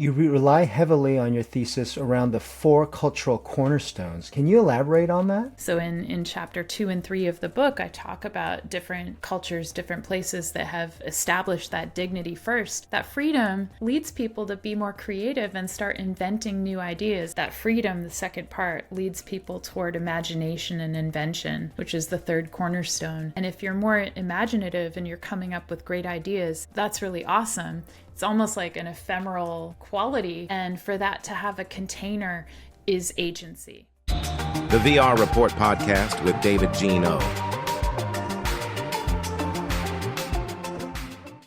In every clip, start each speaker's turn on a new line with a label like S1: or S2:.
S1: You rely heavily on your thesis around the four cultural cornerstones. Can you elaborate on that?
S2: So in chapter 2 and 3 of the book, I talk about different cultures, different places that have established that dignity first. That freedom leads people to be more creative and start inventing new ideas. That freedom, the second part, leads people toward imagination and invention, which is the third cornerstone. And if you're more imaginative and you're coming up with great ideas, that's really awesome. It's almost like an ephemeral quality, and for that to have a container is agency.
S3: The VR Report podcast with David Jean O.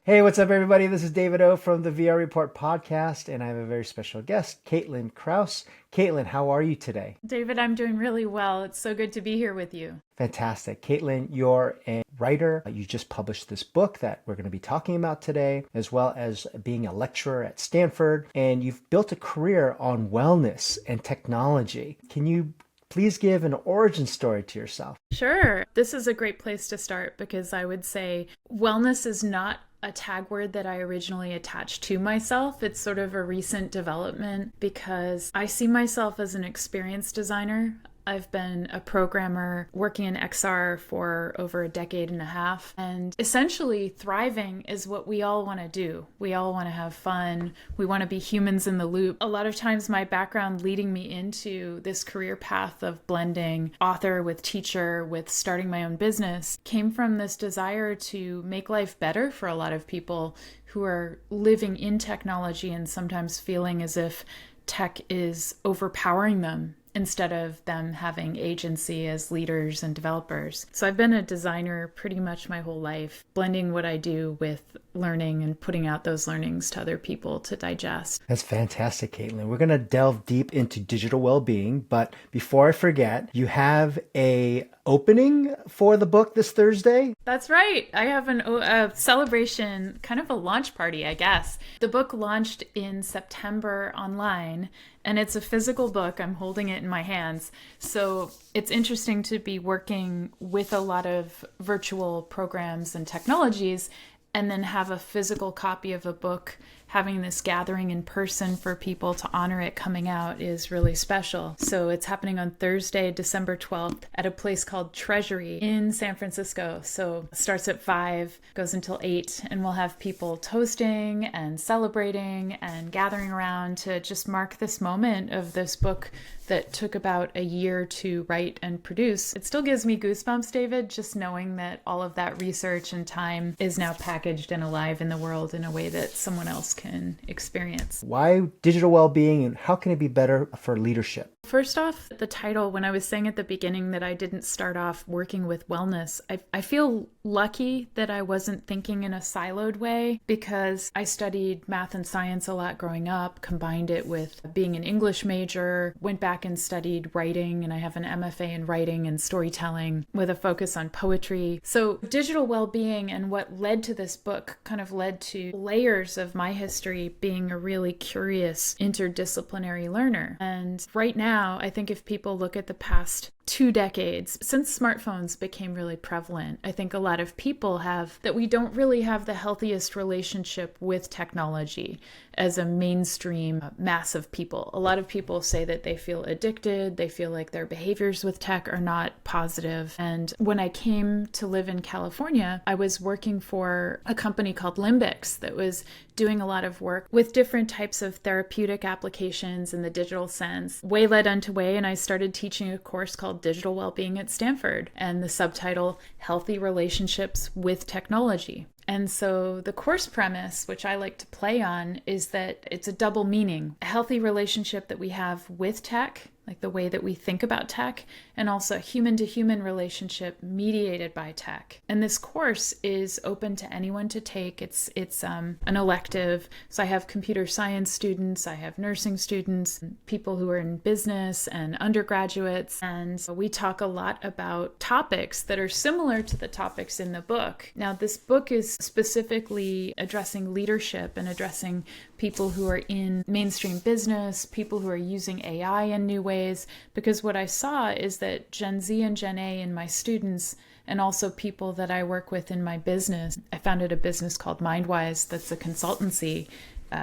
S1: Hey, what's up, everybody? This is David O from the VR Report podcast, and I have a very special guest, Caitlin Krause. Caitlin, how are you today?
S2: David, I'm doing really well. It's so good to be here with you.
S1: Fantastic. Caitlin, you're a writer. You just published this book that we're going to be talking about today, as well as being a lecturer at Stanford, and you've built a career on wellness and technology. Can you please give an origin story to yourself?
S2: Sure. This is a great place to start because I would say wellness is not a tag word that I originally attached to myself. It's sort of a recent development because I see myself as an experience designer. I've been a programmer working in XR for over a decade and a half. And essentially, thriving is what we all want to do. We all want to have fun. We want to be humans in the loop. A lot of times, my background leading me into this career path of blending author with teacher with starting my own business came from this desire to make life better for a lot of people who are living in technology and sometimes feeling as if tech is overpowering them, instead of them having agency as leaders and developers. So I've been a designer pretty much my whole life, blending what I do with learning and putting out those learnings to other people to digest.
S1: That's fantastic, Caitlin. We're going to delve deep into digital well-being, but before I forget, you have a opening for the book this Thursday?
S2: That's right. I have a celebration, kind of a launch party, I guess. The book launched in September online, and it's a physical book. I'm holding it in my hands. So it's interesting to be working with a lot of virtual programs and technologies and then have a physical copy of a book. Having this gathering in person for people to honor it coming out is really special. So it's happening on Thursday, December 12th at a place called Treasury in San Francisco. So it starts at 5, goes until 8, and we'll have people toasting and celebrating and gathering around to just mark this moment of this book that took about a year to write and produce. It still gives me goosebumps, David, just knowing that all of that research and time is now packaged and alive in the world in a way that someone else can experience.
S1: Why digital well-being, and how can it be better for leadership?
S2: First off, the title, when I was saying at the beginning that I didn't start off working with wellness, I feel lucky that I wasn't thinking in a siloed way because I studied math and science a lot growing up, combined it with being an English major, went back and studied writing, and I have an MFA in writing and storytelling with a focus on poetry. So digital well-being and what led to this book kind of led to layers of my history being a really curious interdisciplinary learner. And right now, I think if people look at the past 2 decades, since smartphones became really prevalent, I think a lot of people have that we don't really have the healthiest relationship with technology as a mainstream mass of people. A lot of people say that they feel addicted, they feel like their behaviors with tech are not positive. And when I came to live in California, I was working for a company called Limbix that was doing a lot of work with different types of therapeutic applications in the digital sense. Way led unto way, and I started teaching a course called Digital Wellbeing at Stanford, and the subtitle, Healthy Relationships with Technology. And so the course premise, which I like to play on, is that it's a double meaning. A healthy relationship that we have with tech, like the way that we think about tech, and also a human-to-human relationship mediated by tech. And this course is open to anyone to take. It's an elective. So I have computer science students, I have nursing students, people who are in business and undergraduates. And we talk a lot about topics that are similar to the topics in the book. Now, this book is specifically addressing leadership and addressing people who are in mainstream business, people who are using AI in new ways, because what I saw is that Gen Z and Gen A and my students, and also people that I work with in my business, I founded a business called MindWise that's a consultancy,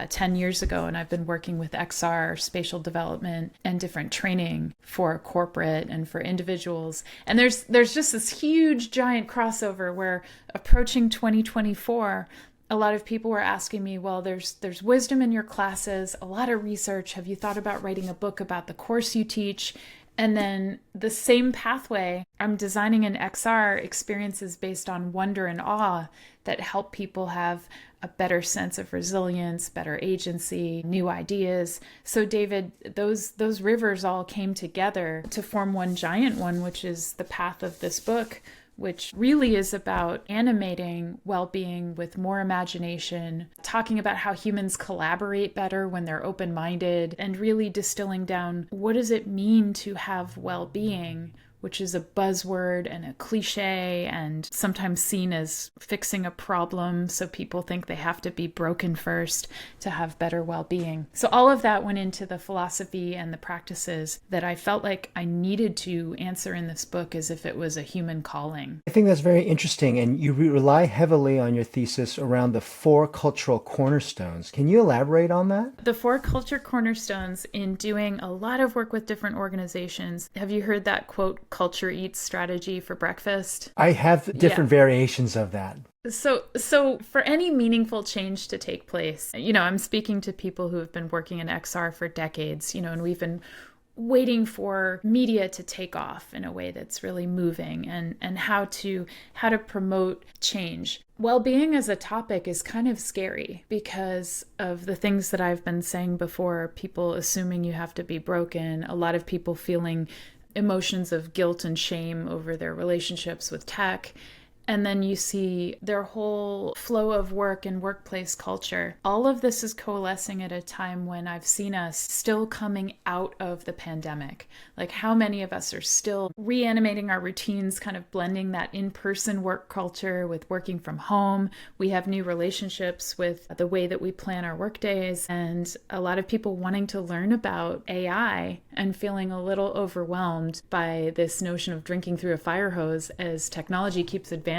S2: 10 years ago, and I've been working with XR, spatial development, and different training for corporate and for individuals. And there's just this huge, giant crossover where approaching 2024, a lot of people were asking me, well, there's wisdom in your classes, a lot of research. Have you thought about writing a book about the course you teach? And then the same pathway, I'm designing an XR experiences based on wonder and awe that help people have a better sense of resilience, better agency, new ideas. So David, those rivers all came together to form one giant one, which is the path of this book, which really is about animating well-being with more imagination, talking about how humans collaborate better when they're open-minded, and really distilling down what does it mean to have well-being, which is a buzzword and a cliche and sometimes seen as fixing a problem. So people think they have to be broken first to have better well-being. So all of that went into the philosophy and the practices that I felt like I needed to answer in this book as if it was a human calling.
S1: I think that's very interesting. And you rely heavily on your thesis around the 4 cultural cornerstones. Can you elaborate on that?
S2: The 4 culture cornerstones, in doing a lot of work with different organizations. Have you heard that quote, culture eats strategy for breakfast?
S1: I have different variations of that.
S2: So for any meaningful change to take place, I'm speaking to people who have been working in XR for decades, and we've been waiting for media to take off in a way that's really moving and how to promote change. Well-being as a topic is kind of scary because of the things that I've been saying before, people assuming you have to be broken, a lot of people feeling emotions of guilt and shame over their relationships with tech. And then you see their whole flow of work and workplace culture. All of this is coalescing at a time when I've seen us still coming out of the pandemic. Like how many of us are still reanimating our routines, kind of blending that in-person work culture with working from home. We have new relationships with the way that we plan our work days, and a lot of people wanting to learn about AI and feeling a little overwhelmed by this notion of drinking through a fire hose as technology keeps advancing.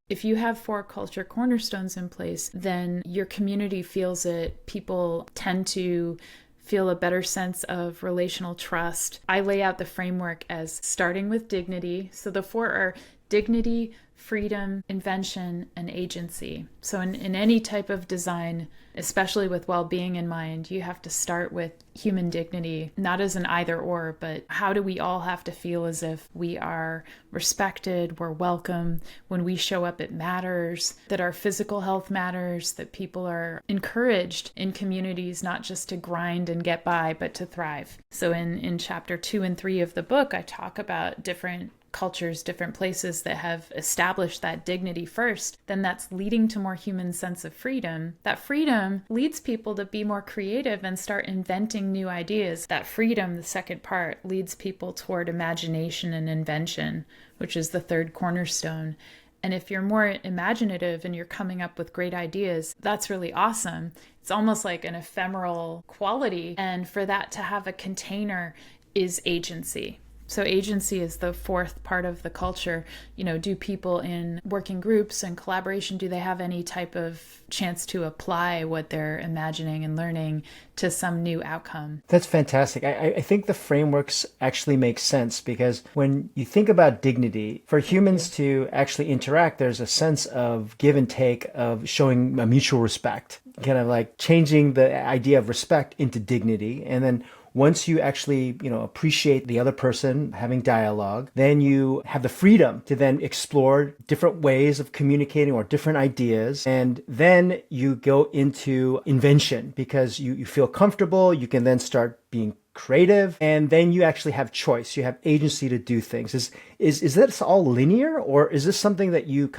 S2: If you have 4 culture cornerstones in place, then your community feels it. People tend to feel a better sense of relational trust. I lay out the framework as starting with dignity. So the 4 are dignity, freedom, invention, and agency. So in any type of design, especially with well-being in mind, you have to start with human dignity, not as an either or, but how do we all have to feel as if we are respected, we're welcome, when we show up it matters, that our physical health matters, that people are encouraged in communities not just to grind and get by, but to thrive. So in chapter 2 and 3 of the book, I talk about different cultures, different places that have established that dignity first, then that's leading to more human sense of freedom. That freedom leads people to be more creative and start inventing new ideas. That freedom, the second part, leads people toward imagination and invention, which is the 3rd cornerstone. And if you're more imaginative and you're coming up with great ideas, that's really awesome. It's almost like an ephemeral quality. And for that to have a container is agency. So agency is the 4th part of the culture. Do people in working groups and collaboration, do they have any type of chance to apply what they're imagining and learning to some new outcome?
S1: That's fantastic. I think the frameworks actually make sense because when you think about dignity, for humans to actually interact, there's a sense of give and take, of showing a mutual respect, kind of like changing the idea of respect into dignity. And then once you actually, appreciate the other person having dialogue, then you have the freedom to then explore different ways of communicating or different ideas. And then you go into invention because you feel comfortable. You can then start being creative, and then you actually have choice. You have agency to do things. Is this all linear, or is this something that you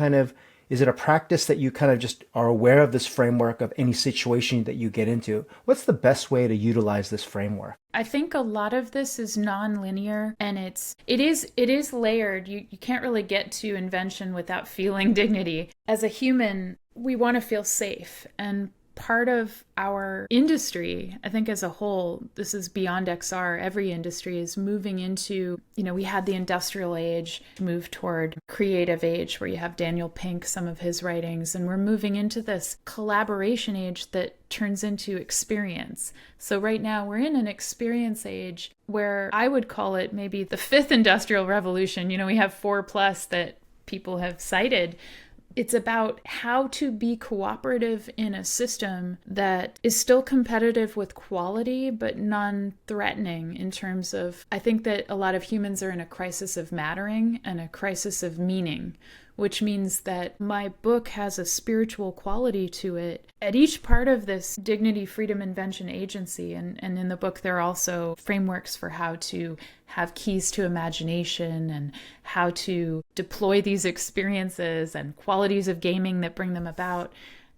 S1: is it a practice that you kind of just are aware of this framework of any situation that you get into? What's the best way to utilize this framework?
S2: I think a lot of this is non-linear, and it is layered. You can't really get to invention without feeling dignity. As a human, we want to feel safe, and part of our industry, I think as a whole, this is beyond XR, every industry is moving into, we had the industrial age, move toward creative age, where you have Daniel Pink, some of his writings, and we're moving into this collaboration age that turns into experience. So right now we're in an experience age where I would call it maybe the fifth industrial revolution. We have 4+ that people have cited. It's about how to be cooperative in a system that is still competitive with quality, but non-threatening in terms of, I think that a lot of humans are in a crisis of mattering and a crisis of meaning, which means that my book has a spiritual quality to it. At each part of this dignity, freedom, invention, agency, and in the book there are also frameworks for how to have keys to imagination and how to deploy these experiences and qualities of gaming that bring them about.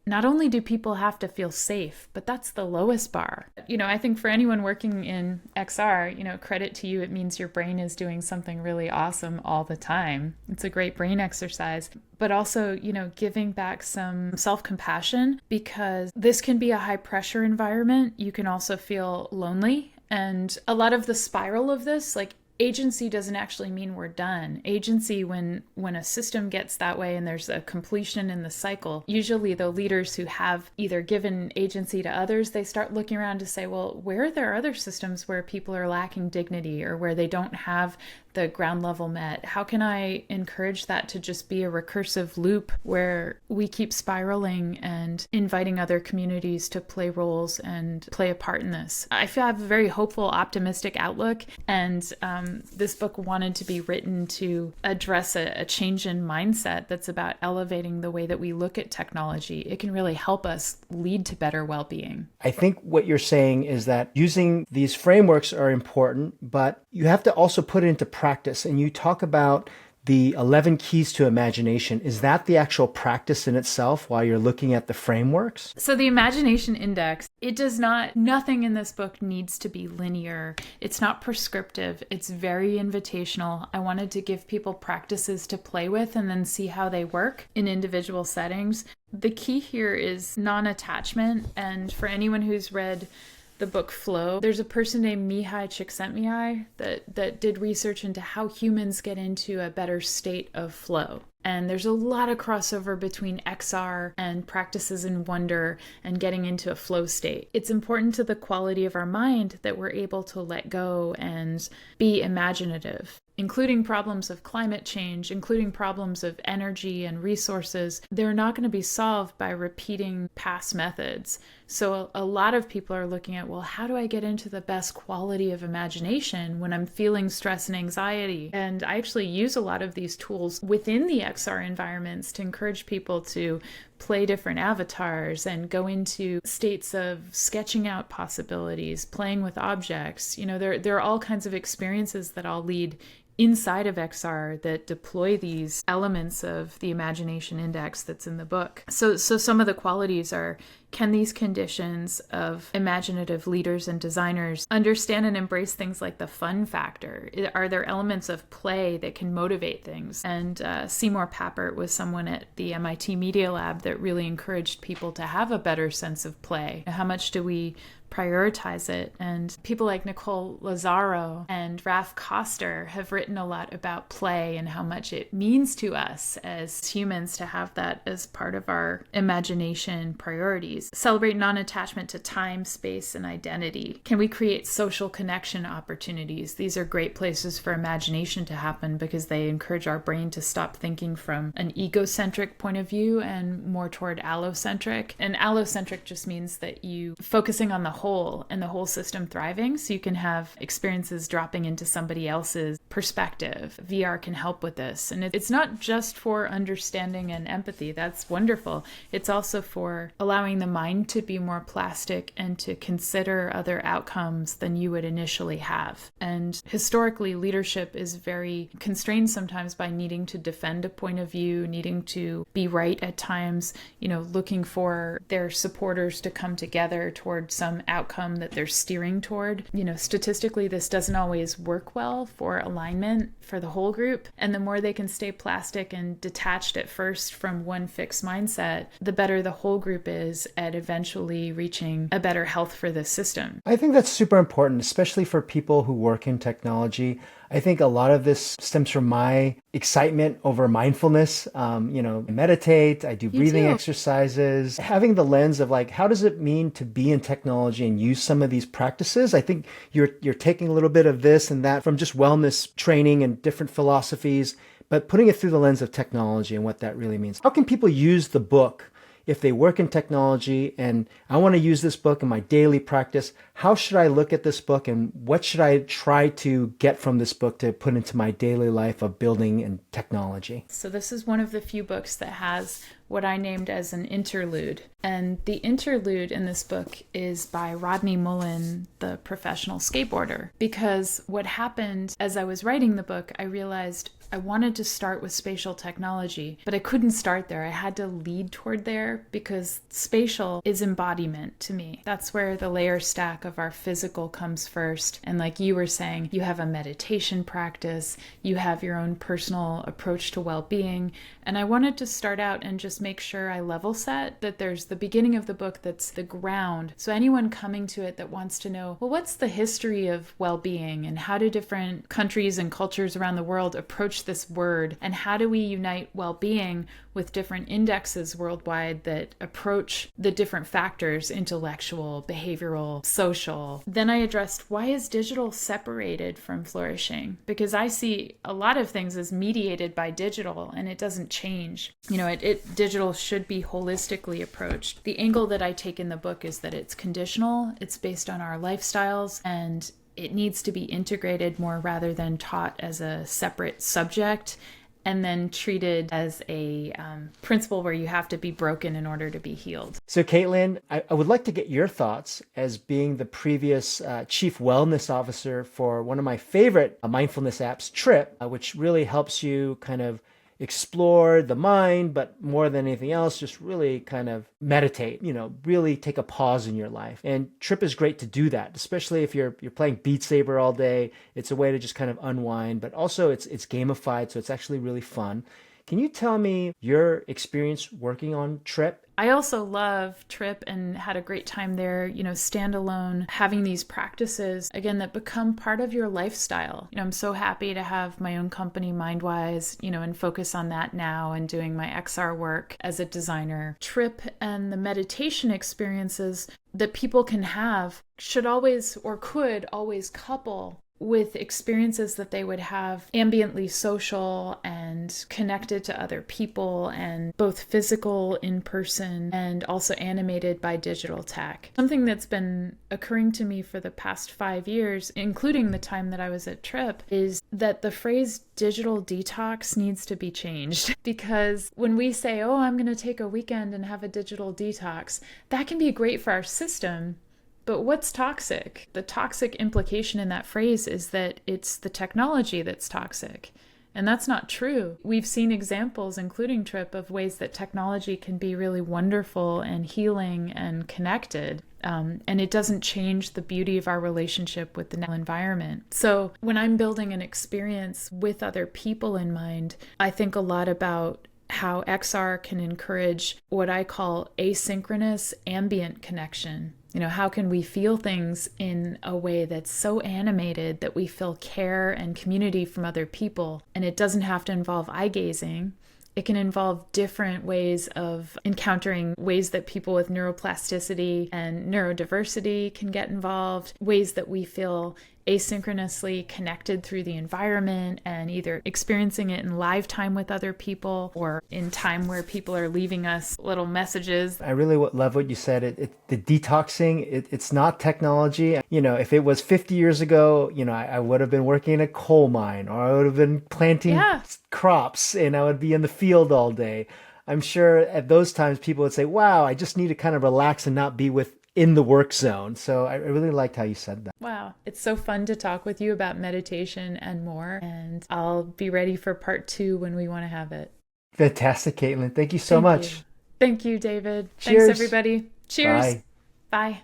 S2: Not only do people have to feel safe, but that's the lowest bar. I think for anyone working in XR, credit to you, it means your brain is doing something really awesome all the time. It's a great brain exercise. But also, giving back some self-compassion, because this can be a high pressure environment. You can also feel lonely. And a lot of the spiral of this, like, agency doesn't actually mean we're done. Agency, when a system gets that way and there's a completion in the cycle, usually the leaders who have either given agency to others, they start looking around to say, well, where are there other systems where people are lacking dignity or where they don't have the ground level met? How can I encourage that to just be a recursive loop where we keep spiraling and inviting other communities to play roles and play a part in this? I feel I have a very hopeful, optimistic outlook, and this book wanted to be written to address a change in mindset that's about elevating the way that we look at technology. It can really help us lead to better well-being.
S1: I think what you're saying is that using these frameworks are important, but you have to also put it into practice. And you talk about the 11 keys to imagination. Is that the actual practice in itself while you're looking at the frameworks?
S2: So the imagination index, nothing in this book needs to be linear. It's not prescriptive. It's very invitational. I wanted to give people practices to play with and then see how they work in individual settings. The key here is non-attachment. And for anyone who's read the book Flow, there's a person named Mihai Csikszentmihalyi that did research into how humans get into a better state of flow. And there's a lot of crossover between XR and practices in wonder and getting into a flow state. It's important to the quality of our mind that we're able to let go and be imaginative, including problems of climate change, including problems of energy and resources. They're not going to be solved by repeating past methods. So a lot of people are looking at, well, how do I get into the best quality of imagination when I'm feeling stress and anxiety? And I actually use a lot of these tools within the XR environments to encourage people to play different avatars and go into states of sketching out possibilities, playing with objects. There are all kinds of experiences that I'll lead inside of XR that deploy these elements of the imagination index that's in the book. So some of the qualities are, can these conditions of imaginative leaders and designers understand and embrace things like the fun factor? Are there elements of play that can motivate things? And Seymour Papert was someone at the MIT Media Lab that really encouraged people to have a better sense of play. How much do we prioritize it? And people like Nicole Lazaro and Raf Koster have written a lot about play and how much it means to us as humans to have that as part of our imagination priorities. Celebrate non-attachment to time, space, and identity. Can we create social connection opportunities? These are great places for imagination to happen because they encourage our brain to stop thinking from an egocentric point of view and more toward allocentric. And allocentric just means that you focusing on the whole and the whole system thriving, so you can have experiences dropping into somebody else's perspective. VR can help with this. And it's not just for understanding and empathy. That's wonderful. It's also for allowing the mind to be more plastic and to consider other outcomes than you would initially have. And historically, leadership is very constrained sometimes by needing to defend a point of view, needing to be right at times, looking for their supporters to come together toward some outcome that they're steering toward. Statistically, this doesn't always work well for alignment for the whole group. And the more they can stay plastic and detached at first from one fixed mindset, the better the whole group is at eventually reaching a better health for the system.
S1: I think that's super important, especially for people who work in technology. I think a lot of this stems from my excitement over mindfulness. I meditate, I do breathing exercises, having the lens of like, how does it mean to be in technology and use some of these practices? I think you're taking a little bit of this and that from just wellness training and different philosophies, but putting it through the lens of technology and what that really means. How can people use the book if they work in technology and I want to use this book in my daily practice? How should I look at this book and what should I try to get from this book to put into my daily life of building and technology?
S2: So this is one of the few books that has what I named as an interlude. And the interlude in this book is by Rodney Mullen, the professional skateboarder. Because what happened as I was writing the book, I realized I wanted to start with spatial technology, but I couldn't start there. I had to lead toward there because spatial is embodiment to me. That's where the layer stack of our physical comes first. And like you were saying, you have a meditation practice, you have your own personal approach to well-being. And I wanted to start out and just make sure I level set, that there's the beginning of the book that's the ground. So anyone coming to it that wants to know, well, what's the history of well-being and how do different countries and cultures around the world approach this word, and how do we unite well-being with different indexes worldwide that approach the different factors, intellectual, behavioral, social. Then I addressed, why is digital separated from flourishing? Because I see a lot of things as mediated by digital and it doesn't change. Digital should be holistically approached. The angle that I take in the book is that it's conditional, it's based on our lifestyles, and it needs to be integrated more rather than taught as a separate subject and then treated as a principle where you have to be broken in order to be healed.
S1: So Caitlin, I would like to get your thoughts as being the previous chief wellness officer for one of my favorite mindfulness apps, TRIPP, which really helps you kind of explore the mind, but more than anything else, just really kind of meditate, really take a pause in your life. And TRIPP is great to do that, especially if you're playing Beat Saber all day. It's a way to just kind of unwind, but also it's gamified, so it's actually really fun. Can you tell me your experience working on TRIPP?
S2: I also love TRIPP and had a great time there, standalone, having these practices, again, that become part of your lifestyle. I'm so happy to have my own company, MindWise, and focus on that now and doing my XR work as a designer. TRIPP and the meditation experiences that people can have should always or could always couple with experiences that they would have ambiently social and connected to other people and both physical in person and also animated by digital tech. Something that's been occurring to me for the past 5 years, including the time that I was at TRIPP, is that the phrase digital detox needs to be changed. Because when we say, oh, I'm going to take a weekend and have a digital detox, that can be great for our system. But what's toxic? The toxic implication in that phrase is that it's the technology that's toxic. And that's not true. We've seen examples, including TRIPP, of ways that technology can be really wonderful and healing and connected. And it doesn't change the beauty of our relationship with the natural environment. So when I'm building an experience with other people in mind, I think a lot about how XR can encourage what I call asynchronous ambient connection. How can we feel things in a way that's so animated that we feel care and community from other people? And it doesn't have to involve eye gazing. It can involve different ways of encountering ways that people with neuroplasticity and neurodiversity can get involved, ways that we feel asynchronously connected through the environment and either experiencing it in live time with other people or in time where people are leaving us little messages.
S1: I really love what you said. The detoxing, it's not technology. If it was 50 years ago, I would have been working in a coal mine or I would have been planting crops and I would be in the field all day. I'm sure at those times people would say, wow, I just need to kind of relax and not be in the work zone. So I really liked how you said that.
S2: Wow. It's so fun to talk with you about meditation and more. And I'll be ready for part 2 when we want to have it.
S1: Fantastic, Caitlin. Thank you so much.
S2: Thank you, David.
S1: Cheers.
S2: Thanks, everybody. Cheers.
S1: Bye.
S2: Bye.